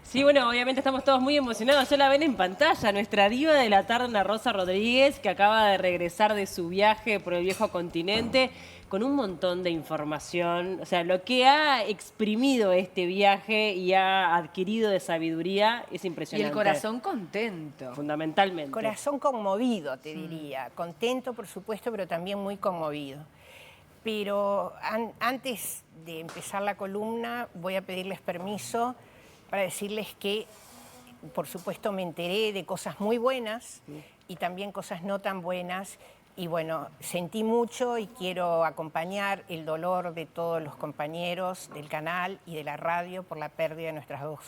Sí, bueno, obviamente estamos todos muy emocionados. Ya la ven en pantalla, nuestra diva de la tarde, Ana Rosa Rodríguez, que acaba de regresar de su viaje por el viejo continente con un montón de información. O sea, lo que ha exprimido este viaje y ha adquirido de sabiduría es Y el impresionante, corazón contento. fundamentalmente. Corazón conmovido, te diría. Contento, por supuesto, pero también muy conmovido. Pero antes de empezar la columna, voy a pedirles permiso para decirles que, por supuesto, me enteré de cosas muy buenas y también cosas no tan buenas. Y bueno, sentí mucho y quiero acompañar el dolor de todos los compañeros del canal y de la radio por la pérdida de nuestras dos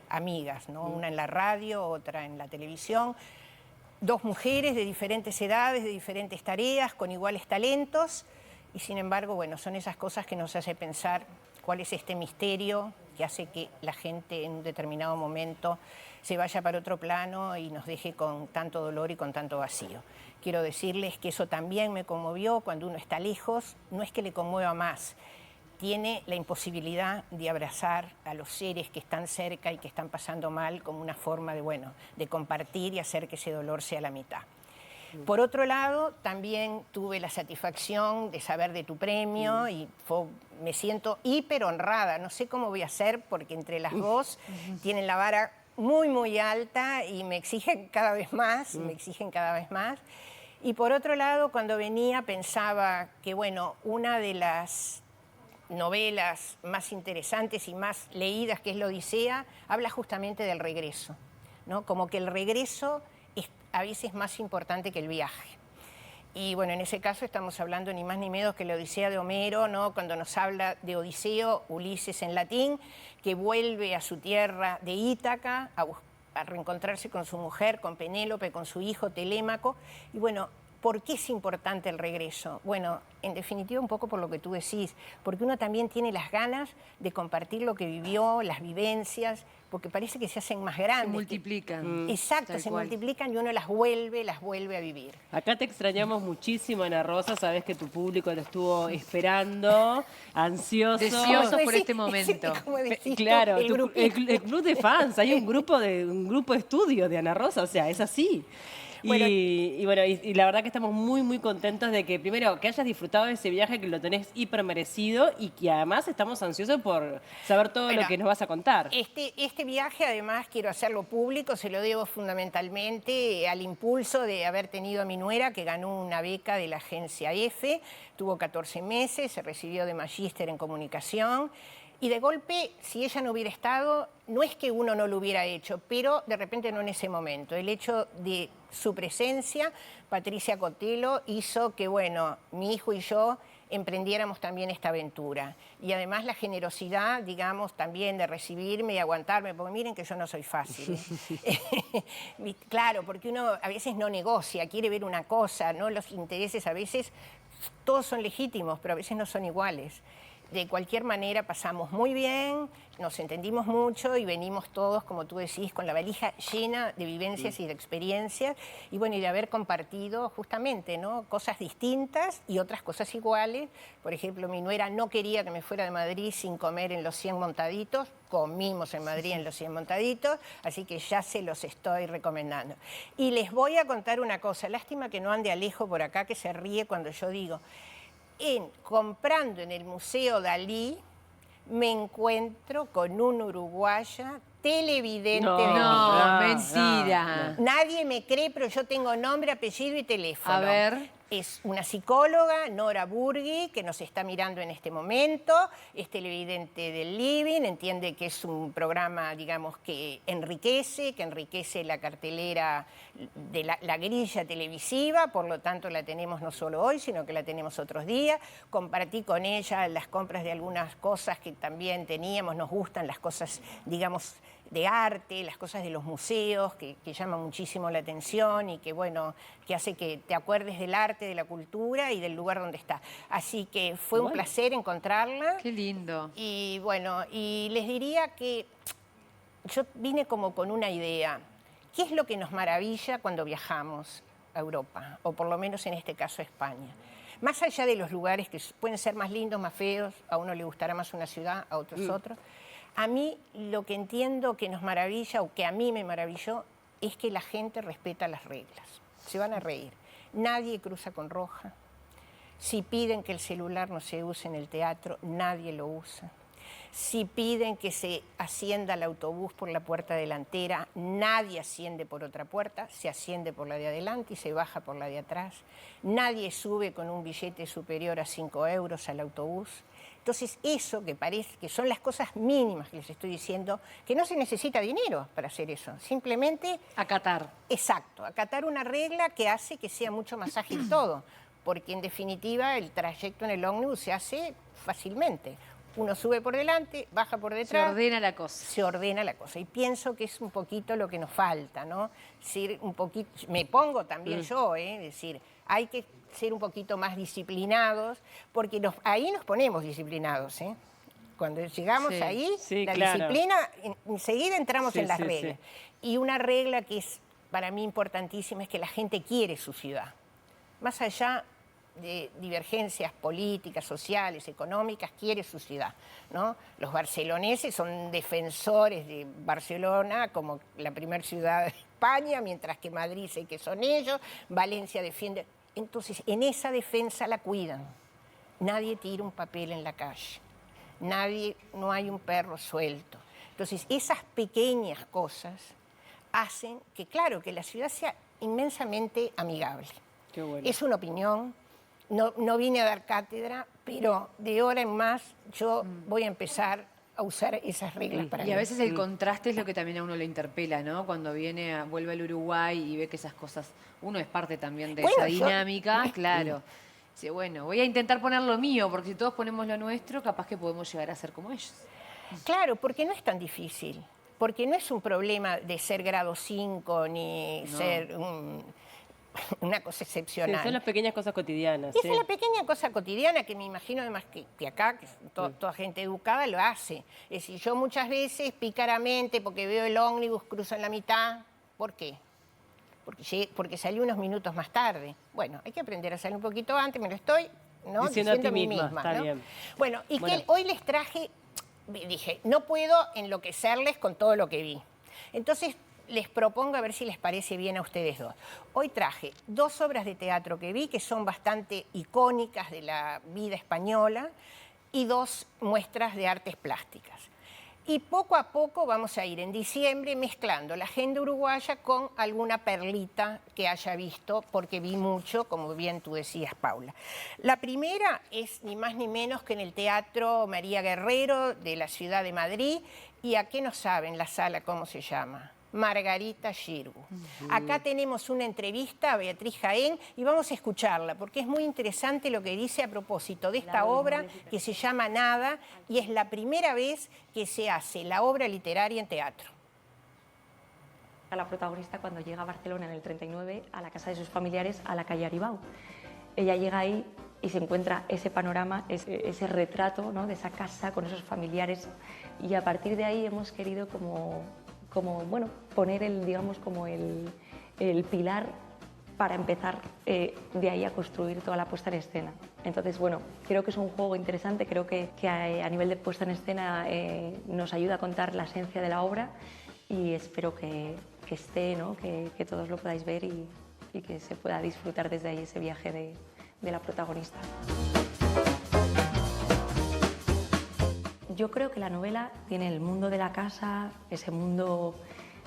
amigas, ¿no? Una en la radio, otra en la televisión. Dos mujeres de diferentes edades, de diferentes tareas, con iguales talentos. Y sin embargo, bueno, son esas cosas que nos hace pensar cuál es este misterio que hace que la gente en un determinado momento se vaya para otro plano y nos deje con tanto dolor y con tanto vacío. Quiero decirles que eso también me conmovió. Cuando uno está lejos, no es que le conmueva más, tiene la imposibilidad de abrazar a los seres que están cerca y que están pasando mal como una forma de, bueno, de compartir y hacer que ese dolor sea la mitad. Por otro lado, también tuve la satisfacción de saber de tu premio y me siento hiper honrada. No sé cómo voy a hacer porque entre las dos tienen la vara muy, muy alta y me exigen cada vez más, me exigen cada vez más. Y por otro lado, cuando venía pensaba que, bueno, una de las novelas más interesantes y más leídas, que es la Odisea, habla justamente del regreso, ¿no? Como que el regreso es a veces más importante que el viaje. Y bueno, en ese caso estamos hablando ni más ni menos que la Odisea de Homero, ¿no? Cuando nos habla de Odiseo, Ulises en latín, que vuelve a su tierra de Ítaca a reencontrarse con su mujer, con Penélope, con su hijo Telémaco. Y bueno, ¿por qué es importante el regreso? Bueno, en definitiva un poco por lo que tú decís, porque uno también tiene las ganas de compartir lo que vivió, las vivencias, porque parece que se hacen más grandes. Se multiplican. Exacto, Tal se cual. multiplican y uno las vuelve a vivir. Acá te extrañamos muchísimo, Ana Rosa. Sabés que tu público lo estuvo esperando, ansioso. Deseoso por este momento. Como decís tú, Claro, el grupito. el club de fans, hay un grupo de estudio de Ana Rosa, o sea, es así. Bueno, Y bueno, y la verdad que estamos muy, muy contentos de que, primero, que hayas disfrutado de ese viaje, que lo tenés hiper merecido y que además estamos ansiosos por saber todo bueno, lo que nos vas a contar. Este viaje, además, quiero hacerlo público, se lo debo fundamentalmente al impulso de haber tenido a mi nuera, que ganó una beca de la agencia EFE, tuvo 14 meses, se recibió de magíster en comunicación. Y de golpe, si ella no hubiera estado, no es que uno no lo hubiera hecho, pero de repente no en ese momento. El hecho de su presencia, Patricia Cotelo, hizo que, bueno, mi hijo y yo emprendiéramos también esta aventura. Y además la generosidad, digamos, también de recibirme y aguantarme, porque miren que yo no soy fácil. Claro, porque uno a veces no negocia, quiere ver una cosa, ¿no? Los intereses a veces, todos son legítimos, pero a veces no son iguales. De cualquier manera pasamos muy bien, nos entendimos mucho y venimos todos, como tú decís, con la valija llena de vivencias y de experiencias y bueno, y de haber compartido justamente, ¿no? Cosas distintas y otras cosas iguales. Por ejemplo, mi nuera no quería que me fuera de Madrid sin comer en los 100 montaditos, comimos en Madrid en los 100 montaditos, así que ya se los estoy recomendando. Y les voy a contar una cosa, lástima que no ande Alejo por acá, que se ríe cuando yo digo... comprando en el Museo Dalí, me encuentro con una uruguaya televidente No, de No, mí. mentira. Nadie me cree, pero yo tengo nombre, apellido y teléfono. A ver. Es una psicóloga, Nora Burgui, que nos está mirando en este momento, es televidente del Living, entiende que es un programa, digamos, que enriquece la cartelera de la grilla televisiva, por lo tanto la tenemos no solo hoy, sino que la tenemos otros días. Compartí con ella las compras de algunas cosas que también teníamos, nos gustan las cosas, digamos, de arte, las cosas de los museos, que llaman muchísimo la atención y que, bueno, que hace que te acuerdes del arte, de la cultura y del lugar donde está. Así que fue un placer encontrarla. Qué lindo. Y bueno, y les diría que yo vine como con una idea. ¿Qué es lo que nos maravilla cuando viajamos a Europa? O por lo menos en este caso a España. Más allá de los lugares que pueden ser más lindos, más feos, a uno le gustará más una ciudad, a otros otros. A mí lo que entiendo que nos maravilla, o que a mí me maravilló, es que la gente respeta las reglas. Se van a reír. Nadie cruza con roja. Si piden que el celular no se use en el teatro, nadie lo usa. Si piden que se ascienda al autobús por la puerta delantera, nadie asciende por otra puerta, se asciende por la de adelante y se baja por la de atrás. Nadie sube con un billete superior a 5 euros al autobús. Entonces, eso que parece que son las cosas mínimas que les estoy diciendo, que no se necesita dinero para hacer eso, simplemente... Acatar. Exacto, acatar una regla que hace que sea mucho más ágil todo, porque en definitiva el trayecto en el ómnibus se hace fácilmente. Uno sube por delante, baja por detrás. Se ordena la cosa. Se ordena la cosa. Y pienso que es un poquito lo que nos falta, ¿no? Decir, un poquito, me pongo también yo, decir, hay que ser un poquito más disciplinados, porque ahí nos ponemos disciplinados, ¿eh? Cuando llegamos ahí, sí, la claro. disciplina, enseguida entramos Sí, en las sí, reglas. sí. Y una regla que es para mí importantísima es que la gente quiere su ciudad. Más allá de divergencias políticas, sociales, económicas, quiere su ciudad, ¿no? Los barceloneses son defensores de Barcelona como la primera ciudad de España, mientras que Madrid sé que son ellos, Valencia defiende... Entonces, en esa defensa la cuidan. Nadie tira un papel en la calle, no hay un perro suelto. Entonces, esas pequeñas cosas hacen que, claro, que la ciudad sea inmensamente amigable. Qué bueno. Es una opinión. No vine a dar cátedra, pero de ahora en más yo voy a empezar a usar esas reglas para mí. Y a veces el contraste es lo que también a uno lo interpela, ¿no? Cuando vuelve al Uruguay y ve que esas cosas, uno es parte también de esa dinámica, claro. Dice, bueno, voy a intentar poner lo mío, porque si todos ponemos lo nuestro, capaz que podemos llegar a ser como ellos. Claro, porque no es tan difícil, porque no es un problema de ser grado 5 ni ser una cosa excepcional. Sí, son las pequeñas cosas cotidianas. Esa es la pequeña cosa cotidiana que me imagino además que acá, que toda gente educada lo hace. Es decir, yo muchas veces picaramente, porque veo el ómnibus, cruzo en la mitad. ¿Por qué? Porque salí unos minutos más tarde. Bueno, hay que aprender a salir un poquito antes, me lo estoy diciendo a ti mí misma, misma. está ¿no? bien. Bueno, y que hoy les traje, dije, no puedo enloquecerles con todo lo que vi. Entonces, les propongo a ver si les parece bien a ustedes dos. Hoy traje 2 obras de teatro que vi, que son bastante icónicas de la vida española, y 2 muestras de artes plásticas. Y poco a poco vamos a ir en diciembre mezclando la agenda uruguaya con alguna perlita que haya visto, porque vi mucho, como bien tú decías, Paula. La primera es ni más ni menos que en el Teatro María Guerrero de la ciudad de Madrid. ¿Y a qué no saben la sala cómo se llama? Margarita Xirgu. Acá tenemos una entrevista a Beatriz Jaén y vamos a escucharla porque es muy interesante lo que dice a propósito de esta obra que se llama Nada y es la primera vez que se hace la obra literaria en teatro. A la protagonista cuando llega a Barcelona en el 39 a la casa de sus familiares a la calle Aribau. Ella llega ahí y se encuentra ese panorama, ese retrato, ¿no?, de esa casa con esos familiares y a partir de ahí hemos querido como bueno, poner el pilar para empezar de ahí a construir toda la puesta en escena. Entonces, bueno, creo que es un juego interesante, creo que a nivel de puesta en escena nos ayuda a contar la esencia de la obra y espero que esté, ¿no?, que todos lo podáis ver y que se pueda disfrutar desde ahí ese viaje de la protagonista. Yo creo que la novela tiene el mundo de la casa, ese mundo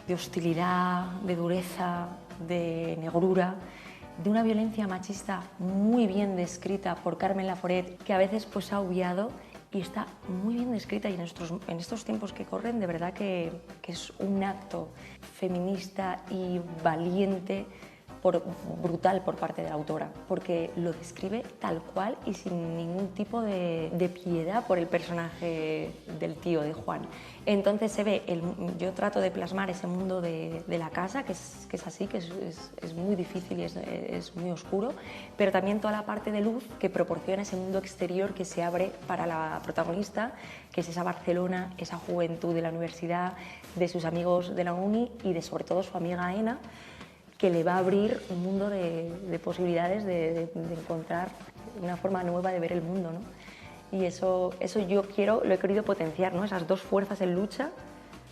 de hostilidad, de dureza, de negrura, de una violencia machista muy bien descrita por Carmen Laforet, que a veces pues ha obviado y está muy bien descrita y en estos tiempos que corren de verdad que es un acto feminista y valiente brutal por parte de la autora, porque lo describe tal cual y sin ningún tipo de piedad por el personaje del tío de Juan. Entonces se ve, yo trato de plasmar ese mundo de la casa, que es así, que es muy difícil y es muy oscuro, pero también toda la parte de luz que proporciona ese mundo exterior que se abre para la protagonista, que es esa Barcelona, esa juventud de la universidad, de sus amigos de la uni y de sobre todo su amiga Aena, que le va a abrir un mundo de posibilidades de encontrar una forma nueva de ver el mundo, ¿no? Y eso yo lo he querido potenciar, ¿no? Esas dos fuerzas en lucha,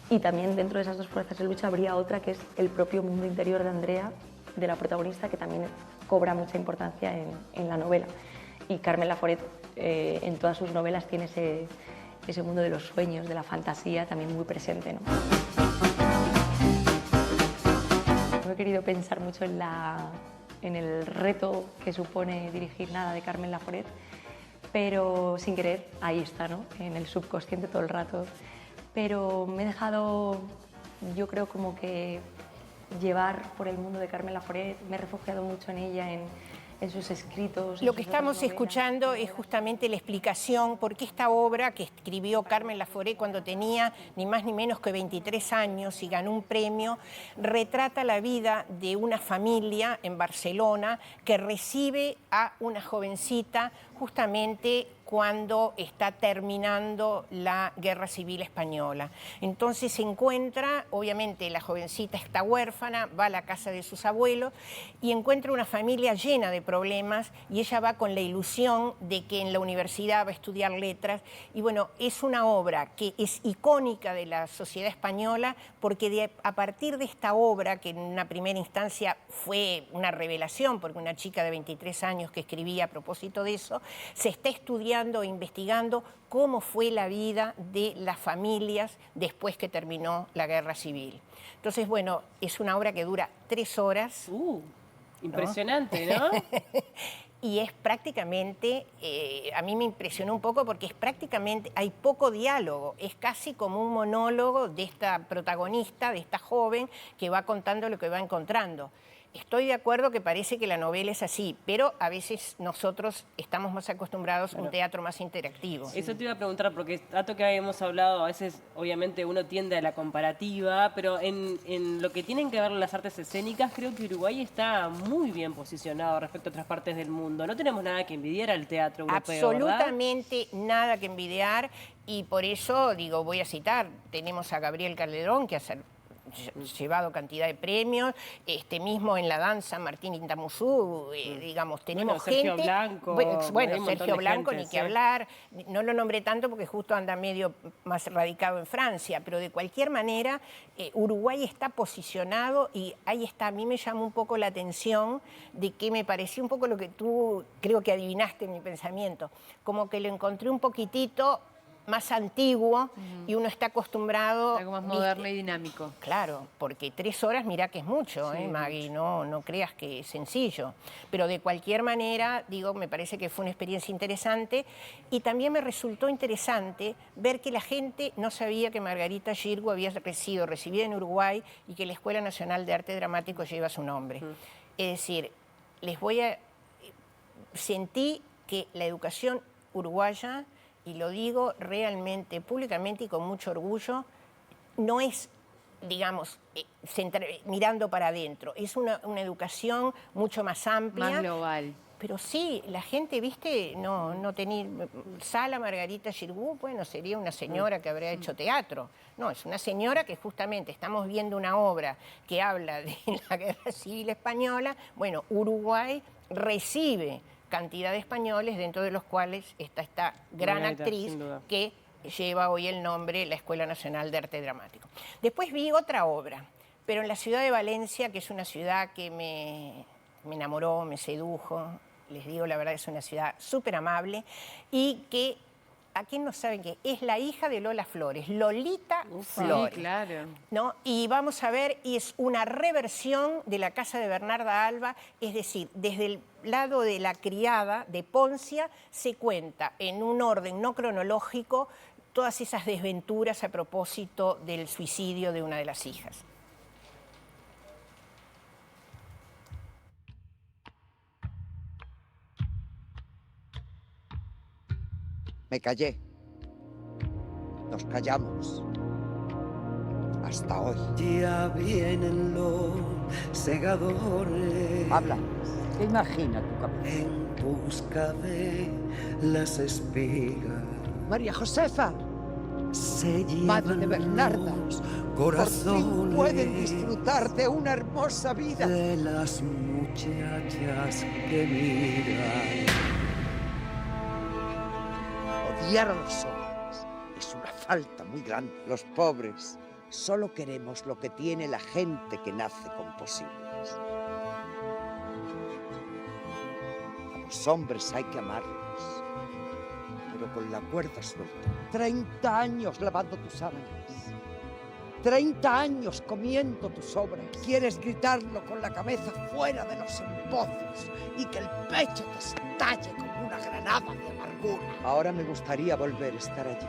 y también dentro de esas dos fuerzas en lucha habría otra que es el propio mundo interior de Andrea, de la protagonista, que también cobra mucha importancia en la novela. Y Carmen Laforet en todas sus novelas tiene ese mundo de los sueños, de la fantasía también muy presente, ¿no? No he querido pensar mucho en el reto que supone dirigir nada de Carmen Laforet, pero sin querer, ahí está, ¿no? En el subconsciente todo el rato. Pero me he dejado, yo creo, como que llevar por el mundo de Carmen Laforet, me he refugiado mucho en ella, en sus escritos. Lo que estamos escuchando es justamente la explicación por qué esta obra que escribió Carmen Laforet cuando tenía ni más ni menos que 23 años y ganó un premio, retrata la vida de una familia en Barcelona que recibe a una jovencita justamente cuando está terminando la Guerra Civil Española. Entonces se encuentra, obviamente la jovencita está huérfana, va a la casa de sus abuelos y encuentra una familia llena de problemas y ella va con la ilusión de que en la universidad va a estudiar letras. Y bueno, es una obra que es icónica de la sociedad española porque a partir de esta obra, que en una primera instancia fue una revelación, porque una chica de 23 años que escribía a propósito de eso, se está estudiando e investigando cómo fue la vida de las familias después que terminó la Guerra Civil. Entonces, bueno, es una obra que dura 3 horas. Impresionante, ¿no? Y es prácticamente, a mí me impresionó un poco porque es prácticamente, hay poco diálogo, es casi como un monólogo de esta protagonista, de esta joven que va contando lo que va encontrando. Estoy de acuerdo que parece que la novela es así, pero a veces nosotros estamos más acostumbrados a un teatro más interactivo. Eso te iba a preguntar, porque dato que habíamos hablado, a veces obviamente uno tiende a la comparativa, pero en lo que tienen que ver las artes escénicas, creo que Uruguay está muy bien posicionado respecto a otras partes del mundo. No tenemos nada que envidiar al teatro europeo, Absolutamente nada que envidiar, y por eso, digo, voy a citar, tenemos a Gabriel Calderón, que hace llevado cantidad de premios, mismo en la danza Martín Intamuzú, digamos, tenemos Sergio gente... Blanco, bueno, Sergio Blanco, ni que hablar, no lo nombré tanto porque justo anda medio más radicado en Francia, pero de cualquier manera Uruguay está posicionado y ahí está. A mí me llamó un poco la atención de que me pareció un poco lo que tú creo que adivinaste en mi pensamiento, como que lo encontré un poquitito más antiguo y uno está acostumbrado... Algo más moderno y dinámico. Claro, porque 3 horas, mirá que es mucho, Sí, Maggie, no creas que es sencillo. Pero de cualquier manera, digo, me parece que fue una experiencia interesante y también me resultó interesante ver que la gente no sabía que Margarita Xirgu había sido recibida en Uruguay y que la Escuela Nacional de Arte Dramático lleva su nombre. Es decir, sentí que la educación uruguaya, y lo digo realmente, públicamente y con mucho orgullo, no es, digamos, mirando para adentro, es una educación mucho más amplia. Más global. Pero sí, la gente, viste, no tenía... Sala Margarita Xirgu, bueno, sería una señora que habría hecho teatro. No, es una señora que justamente estamos viendo una obra que habla de la Guerra Civil Española. Bueno, Uruguay recibe cantidad de españoles, dentro de los cuales está esta gran actriz que lleva hoy el nombre la Escuela Nacional de Arte Dramático. Después vi otra obra, pero en la ciudad de Valencia, que es una ciudad que me enamoró, me sedujo. Les digo, la verdad, es una ciudad súper amable y que, ¿a quién no saben qué? Es la hija de Lola Flores, Lolita Flores. Sí, claro. ¿No? Y vamos a ver, y es una reversión de La casa de Bernarda Alba, es decir, desde el lado de la criada de Poncia se cuenta en un orden no cronológico todas esas desventuras a propósito del suicidio de una de las hijas. Me callé. Nos callamos. Hasta hoy. Ya vienen los segadores. Habla. ¿Qué imagina tu cabeza? En busca de las espigas. María Josefa, Se llevan madre de Bernarda, los por corazones. fin pueden disfrutar de una hermosa vida. De las muchachas que miran. odiar a los hombres es una falta muy grande. Los pobres solo queremos lo que tiene la gente que nace con posibles. A los hombres hay que amarlos, pero con la cuerda suelta. 30 años lavando tus sábanas. 30 años comiendo tus obras. Quieres gritarlo con la cabeza fuera de los embozos y que el pecho te estalle como una granada de amargura. Ahora me gustaría volver a estar allí,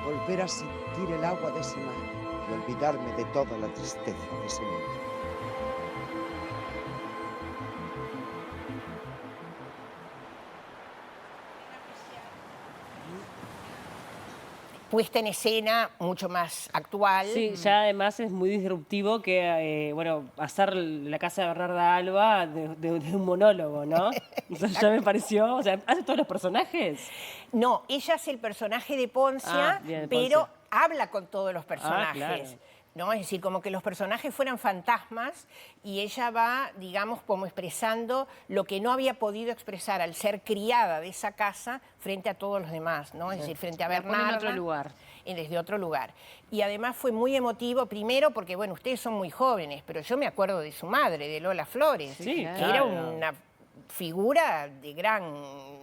volver a sentir el agua de ese mar y olvidarme de toda la tristeza de ese mundo. Puesta en escena mucho más actual. Sí, ya además es muy disruptivo que, bueno, hacer la casa de Bernarda Alba de un monólogo, ¿no? O sea, ya me pareció, o sea, ¿hace todos los personajes? No, ella es el personaje de Poncia, Bien, pero Poncia. habla con todos los personajes. Claro. ¿No? Es decir, como que los personajes fueran fantasmas y ella va, digamos, como expresando lo que no había podido expresar al ser criada de esa casa frente a todos los demás, ¿no? Es decir, frente a La pone en Bernarda. otro lugar. Desde otro lugar. Y además fue muy emotivo, primero porque, bueno, ustedes son muy jóvenes, pero yo me acuerdo de su madre, de Lola Flores, Sí, que claro. era una figura de gran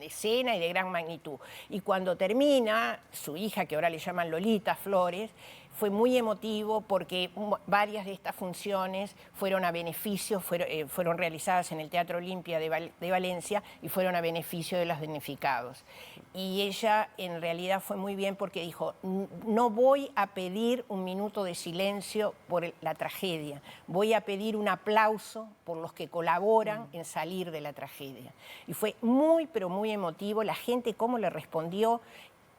escena y de gran magnitud. Y cuando termina, su hija, que ahora le llaman Lolita Flores, fue muy emotivo porque varias de estas funciones fueron a beneficio, fueron realizadas en el Teatro Olimpia de Valencia y fueron a beneficio de los damnificados. Y ella en realidad fue muy bien porque dijo, no voy a pedir un minuto de silencio por la tragedia, voy a pedir un aplauso por los que colaboran en salir de la tragedia. Y fue muy, pero muy emotivo, la gente cómo le respondió.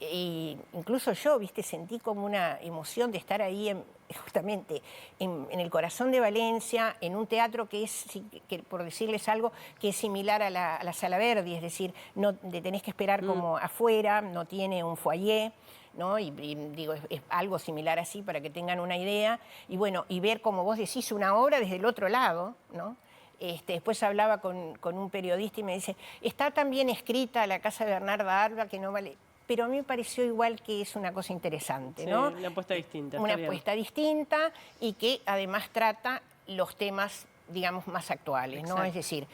E incluso yo, viste, sentí como una emoción de estar ahí justamente en el corazón de Valencia, en un teatro que es, por decirles algo, que es similar a la Sala Verdi, es decir, no te tenés que esperar como afuera, no tiene un foyer, ¿no? Y digo, es algo similar así para que tengan una idea. Y bueno, y ver, como vos decís, una obra desde el otro lado, ¿no? Después hablaba con un periodista y me dice, está tan bien escrita la casa de Bernarda Alba que no vale... Pero a mí me pareció igual que es una cosa interesante, ¿no? Sí, una apuesta distinta. Una está bien. apuesta distinta y que además trata los temas, digamos, más actuales, ¿no? Exacto. Es decir,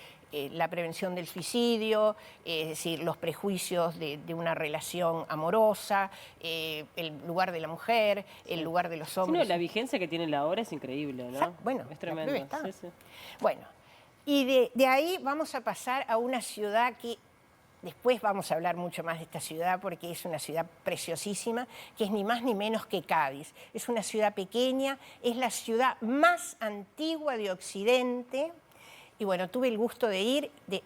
la prevención del suicidio, es decir, los prejuicios de una relación amorosa, el lugar de la mujer, el lugar de los Sí, no, hombres. la vigencia que tiene la obra es increíble, ¿no? Bueno, es la tremendo. prueba está. Sí, sí. Bueno, y de ahí vamos a pasar a una ciudad que después vamos a hablar mucho más de esta ciudad porque es una ciudad preciosísima, que es ni más ni menos que Cádiz. Es una ciudad pequeña, es la ciudad más antigua de Occidente. Y bueno, tuve el gusto de ir, de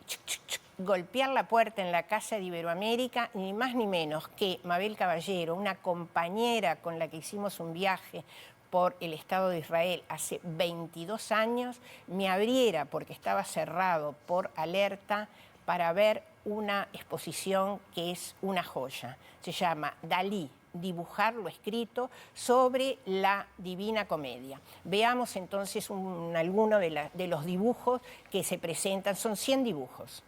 golpear la puerta en la Casa de Iberoamérica, ni más ni menos que Mabel Caballero, una compañera con la que hicimos un viaje por el Estado de Israel hace 22 años, me abriera, porque estaba cerrado por alerta, para ver una exposición que es una joya. Se llama Dalí, dibujar lo escrito sobre la Divina Comedia. Veamos entonces alguno de los dibujos que se presentan. Son 100 dibujos.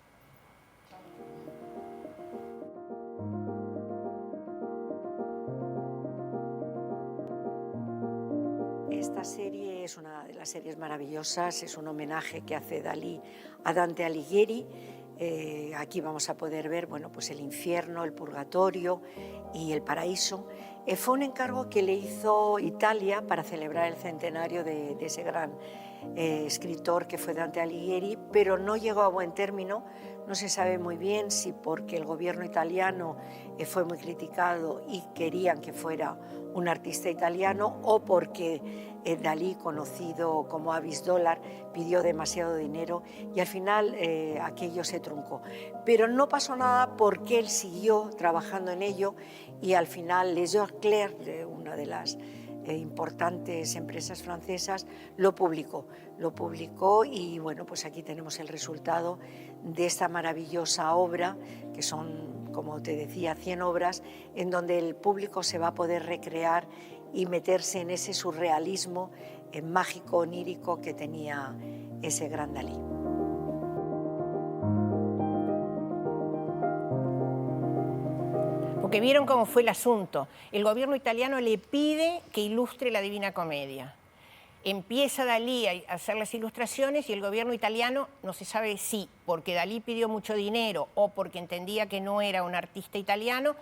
Esta serie es una de las series maravillosas, es un homenaje que hace Dalí a Dante Alighieri. Aquí vamos a poder ver, bueno, pues el infierno, el purgatorio y el paraíso. Fue un encargo que le hizo Italia para celebrar el centenario de ese gran escritor que fue Dante Alighieri, pero no llegó a buen término. No se sabe muy bien si porque el gobierno italiano fue muy criticado y querían que fuera un artista italiano o porque Dalí, conocido como Avis Dólar, pidió demasiado dinero y al final aquello se truncó. Pero no pasó nada porque él siguió trabajando en ello y al final Les Leclerc, una de las importantes empresas francesas, lo publicó y bueno, pues aquí tenemos el resultado de esta maravillosa obra, que son, como te decía, 100 obras, en donde el público se va a poder recrear y meterse en ese surrealismo mágico, onírico que tenía ese gran Dalí. porque vieron cómo fue el asunto. El gobierno italiano le pide que ilustre la Divina Comedia. Empieza Dalí a hacer las ilustraciones y el gobierno italiano no se sabe si porque Dalí pidió mucho dinero o porque entendía que no era un artista italiano,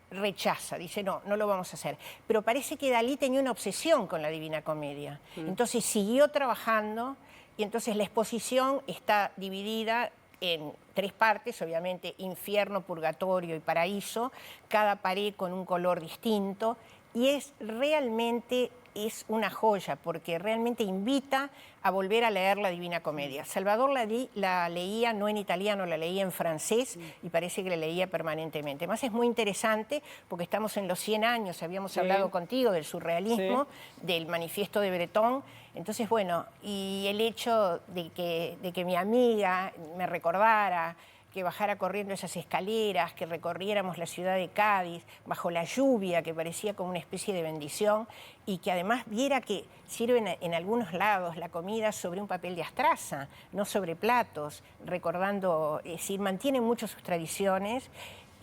rechaza, dice no lo vamos a hacer. Pero parece que Dalí tenía una obsesión con la Divina Comedia. Entonces siguió trabajando y entonces la exposición está dividida en 3 partes, obviamente infierno, purgatorio y paraíso, cada pared con un color distinto y realmente es una joya porque realmente invita a volver a leer la Divina Comedia. Salvador la leía no en italiano, la leía en francés y parece que la leía permanentemente. Además es muy interesante porque estamos en los 100 años, habíamos hablado contigo del surrealismo, del manifiesto de Breton. Entonces, bueno, y el hecho de que mi amiga me recordara que bajara corriendo esas escaleras, que recorriéramos la ciudad de Cádiz bajo la lluvia, que parecía como una especie de bendición, y que además viera que sirven en algunos lados la comida sobre un papel de astraza, no sobre platos, recordando, es decir, mantienen mucho sus tradiciones,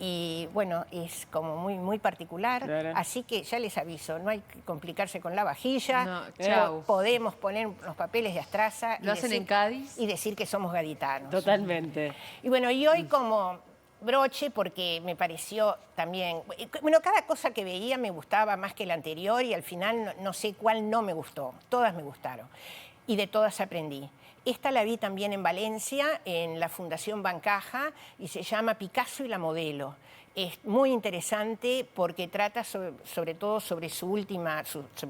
y bueno, es como muy particular, así que ya les aviso, no hay que complicarse con la vajilla, podemos poner los papeles de astraza. ¿Lo hacen en Cádiz? Y decir que somos gaditanos. Totalmente. Y bueno, y hoy como broche, porque me pareció también, bueno, cada cosa que veía me gustaba más que la anterior y al final no sé cuál no me gustó, todas me gustaron y de todas aprendí. Esta la vi también en Valencia, en la Fundación Bancaja, y se llama Picasso y la modelo. Es muy interesante porque trata sobre todo sobre su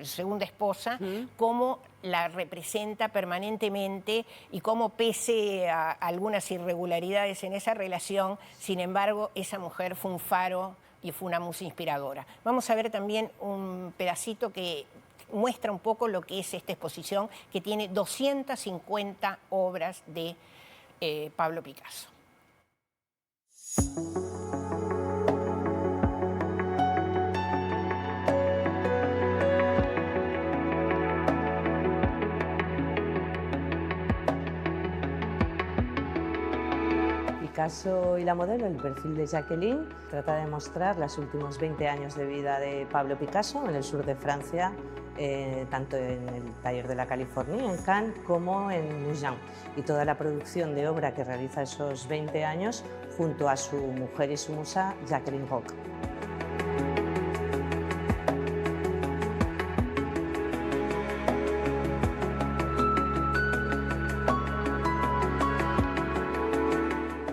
segunda esposa, cómo la representa permanentemente y cómo pese a algunas irregularidades en esa relación, sin embargo, esa mujer fue un faro y fue una musa inspiradora. Vamos a ver también un pedacito que muestra un poco lo que es esta exposición, que tiene 250 obras de Pablo Picasso. Picasso y la modelo, el perfil de Jacqueline, trata de mostrar los últimos 20 años de vida de Pablo Picasso en el sur de Francia, tanto en el taller de la California, en Cannes, como en Mougins, y toda la producción de obra que realiza esos 20 años junto a su mujer y su musa, Jacqueline Roch.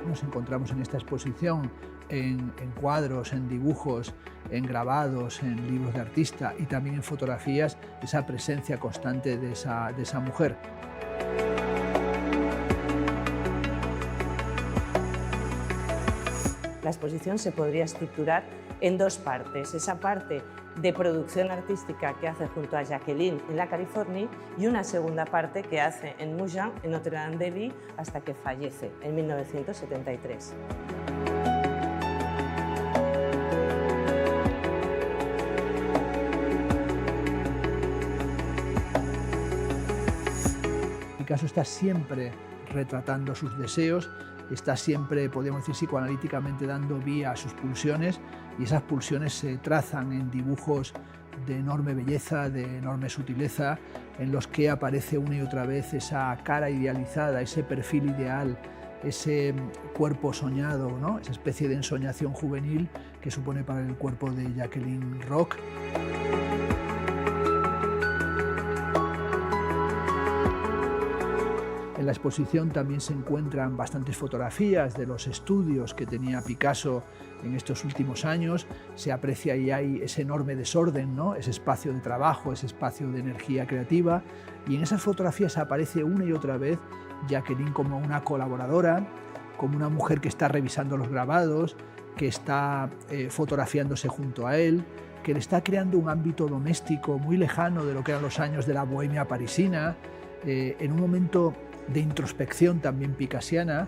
Nos encontramos en esta exposición en cuadros, en dibujos, en grabados, en libros de artista y también en fotografías, esa presencia constante de esa mujer. La exposición se podría estructurar en 2 partes. Esa parte de producción artística que hace junto a Jacqueline en la California y una segunda parte que hace en Mougins, en Notre-Dame-de-Vie, hasta que fallece en 1973. Picasso está siempre retratando sus deseos, está siempre, podemos decir psicoanalíticamente, dando vía a sus pulsiones y esas pulsiones se trazan en dibujos de enorme belleza, de enorme sutileza, en los que aparece una y otra vez esa cara idealizada, ese perfil ideal, ese cuerpo soñado, ¿no? Esa especie de ensoñación juvenil que supone para el cuerpo de Jacqueline Roch. En la exposición también se encuentran bastantes fotografías de los estudios que tenía Picasso en estos últimos años. Se aprecia y hay ese enorme desorden, ¿no? Ese espacio de trabajo, ese espacio de energía creativa. Y en esas fotografías aparece una y otra vez Jacqueline como una colaboradora, como una mujer que está revisando los grabados, que está fotografiándose junto a él, que le está creando un ámbito doméstico muy lejano de lo que eran los años de la bohemia parisina, en un momento de introspección también picasiana.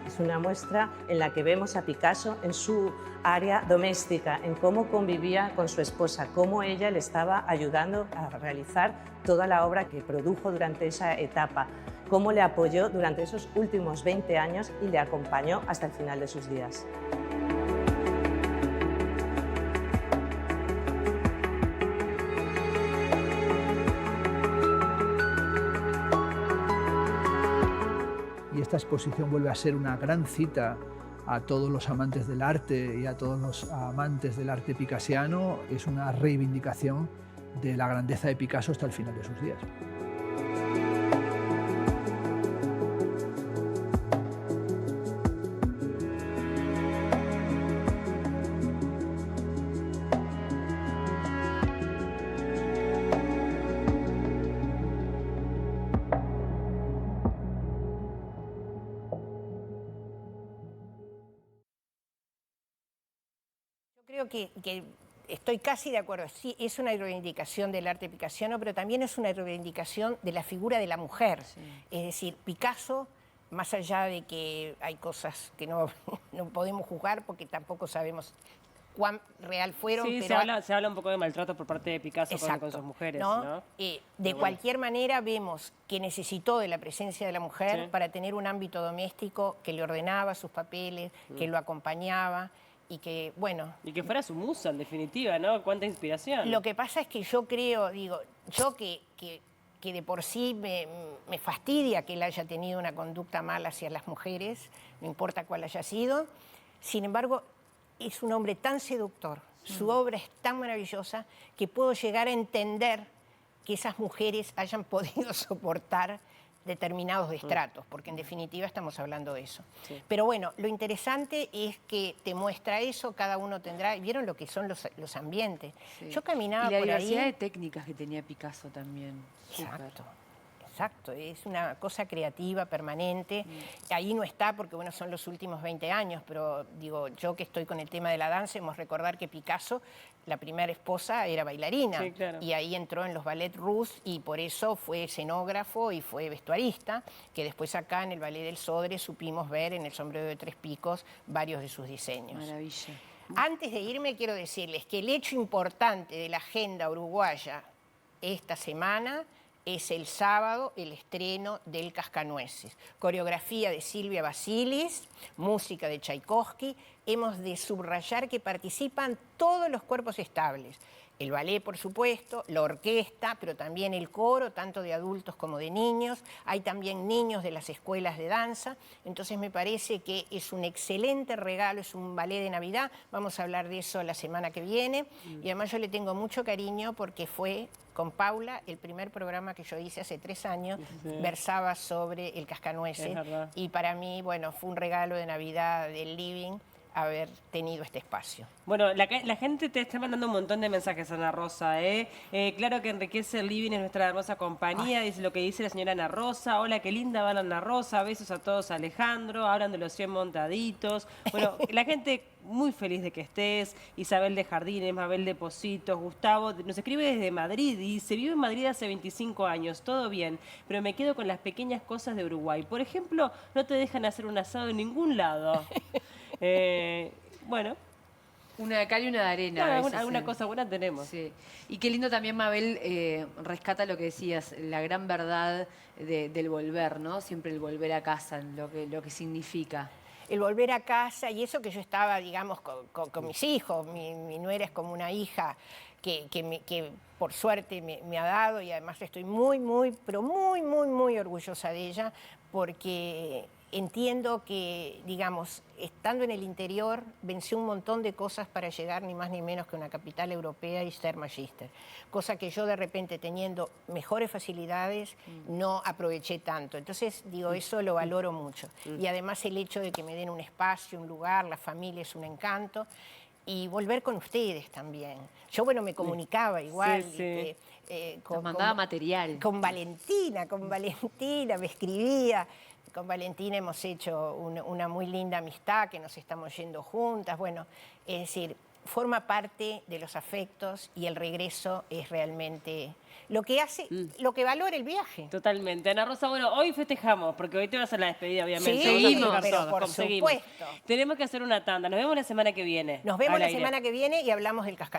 Es una muestra en la que vemos a Picasso en su área doméstica, en cómo convivía con su esposa, cómo ella le estaba ayudando a realizar toda la obra que produjo durante esa etapa, cómo le apoyó durante esos últimos 20 años y le acompañó hasta el final de sus días. Y esta exposición vuelve a ser una gran cita a todos los amantes del arte y a todos los amantes del arte picasiano. Es una reivindicación de la grandeza de Picasso hasta el final de sus días. Creo que estoy casi de acuerdo. Sí, es una reivindicación del arte picasiano, pero también es una reivindicación de la figura de la mujer. Sí. Es decir, Picasso, más allá de que hay cosas que no podemos juzgar porque tampoco sabemos cuán real fueron. Sí, pero se habla un poco de maltrato por parte de Picasso con sus mujeres, ¿no? De cualquier manera vemos que necesitó de la presencia de la mujer para tener un ámbito doméstico que le ordenaba sus papeles, que lo acompañaba. Y que, bueno... Y que fuera su musa, en definitiva, ¿no? Cuánta inspiración. Lo que pasa es que yo creo, yo que de por sí me fastidia que él haya tenido una conducta mala hacia las mujeres, no importa cuál haya sido. Sin embargo, es un hombre tan seductor, su obra es tan maravillosa, que puedo llegar a entender que esas mujeres hayan podido soportar determinados destratos, porque en definitiva estamos hablando de eso. Sí. Pero bueno, lo interesante es que te muestra eso, cada uno tendrá, ¿vieron lo que son los ambientes? Sí. Yo caminaba por ahí... Y la diversidad de técnicas que tenía Picasso también. Exacto. Exacto, es una cosa creativa, permanente. Ahí no está porque, bueno, son los últimos 20 años, pero digo, yo que estoy con el tema de la danza, hemos de recordar que Picasso, la primera esposa, era bailarina. Sí, claro. Y ahí entró en los Ballet Russe y por eso fue escenógrafo y fue vestuarista, que después acá en el Ballet del Sodre supimos ver en el Sombrero de Tres Picos varios de sus diseños. Maravilla. Antes de irme, quiero decirles que el hecho importante de la agenda uruguaya esta semana es el sábado el estreno del Cascanueces. Coreografía de Silvia Basilis, música de Tchaikovsky. Hemos de subrayar que participan todos los cuerpos estables. El ballet, por supuesto, la orquesta, pero también el coro, tanto de adultos como de niños. Hay también niños de las escuelas de danza. Entonces me parece que es un excelente regalo, es un ballet de Navidad. Vamos a hablar de eso la semana que viene. Y además yo le tengo mucho cariño porque fue con Paula el primer programa que yo hice hace 3 años. Versaba sobre el Cascanueces. Y para mí, bueno, fue un regalo de Navidad del living haber tenido este espacio. Bueno, la gente te está mandando un montón de mensajes, Ana Rosa, claro que enriquece el living, es nuestra hermosa compañía, dice lo que dice la señora Ana Rosa. Hola, qué linda va Ana Rosa, besos a todos, Alejandro, hablan de los 100 montaditos. Bueno, la gente muy feliz de que estés, Isabel de Jardines, Mabel de Positos, Gustavo, nos escribe desde Madrid y dice, vivo en Madrid hace 25 años, todo bien, pero me quedo con las pequeñas cosas de Uruguay. Por ejemplo, no te dejan hacer un asado en ningún lado. Bueno. Una de acá y una de arena. Claro, alguna cosa buena tenemos. Sí. Y qué lindo también, Mabel, rescata lo que decías, la gran verdad del volver, ¿no? Siempre el volver a casa, lo que significa. El volver a casa y eso que yo estaba, digamos, con mis hijos. Mi nuera es como una hija que por suerte me ha dado y además estoy muy orgullosa de ella porque entiendo que, digamos, estando en el interior, venció un montón de cosas para llegar ni más ni menos que a una capital europea y ser magíster. Cosa que yo de repente, teniendo mejores facilidades, no aproveché tanto. Entonces, digo, eso lo valoro mucho. Y además el hecho de que me den un espacio, un lugar, la familia es un encanto. Y volver con ustedes también. Yo, bueno, me comunicaba igual. Sí. Mandaba material. Con Valentina, me escribía. Con Valentina hemos hecho una muy linda amistad, que nos estamos yendo juntas. Bueno, es decir, forma parte de los afectos y el regreso es realmente lo que hace, lo que valora el viaje. Totalmente. Ana Rosa, bueno, hoy festejamos, porque hoy te vas a la despedida, obviamente. Seguimos, pero por supuesto. Tenemos que hacer una tanda. Nos vemos la semana que viene. Nos vemos la semana que viene y hablamos del Cascanueces.